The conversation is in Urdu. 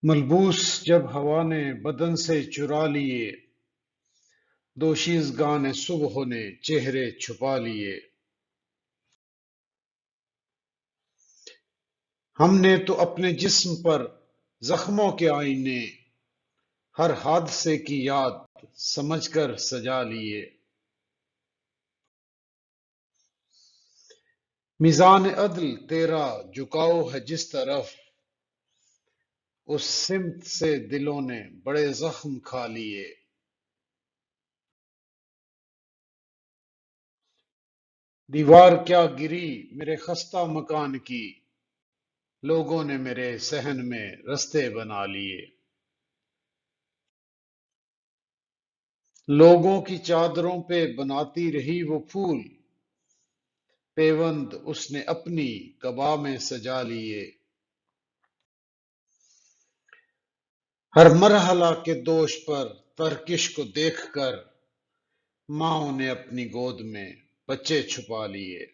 ملبوس جب ہوا نے بدن سے چرا لیے، دوشیزگان صبح نے چہرے چھپا لیے۔ ہم نے تو اپنے جسم پر زخموں کے آئینے، ہر حادثے کی یاد سمجھ کر سجا لیے۔ میزان عدل تیرا جھکاؤ ہے جس طرف، اس سمت سے دلوں نے بڑے زخم کھا لیے۔ دیوار کیا گری میرے خستہ مکان کی، لوگوں نے میرے صحن میں رستے بنا لیے۔ لوگوں کی چادروں پہ بناتی رہی وہ پھول، پیوند اس نے اپنی قبا میں سجا لیے۔ ہر مرحلہ کے دوش پر ترکش کو دیکھ کر، ماں نے اپنی گود میں بچے چھپا لیے۔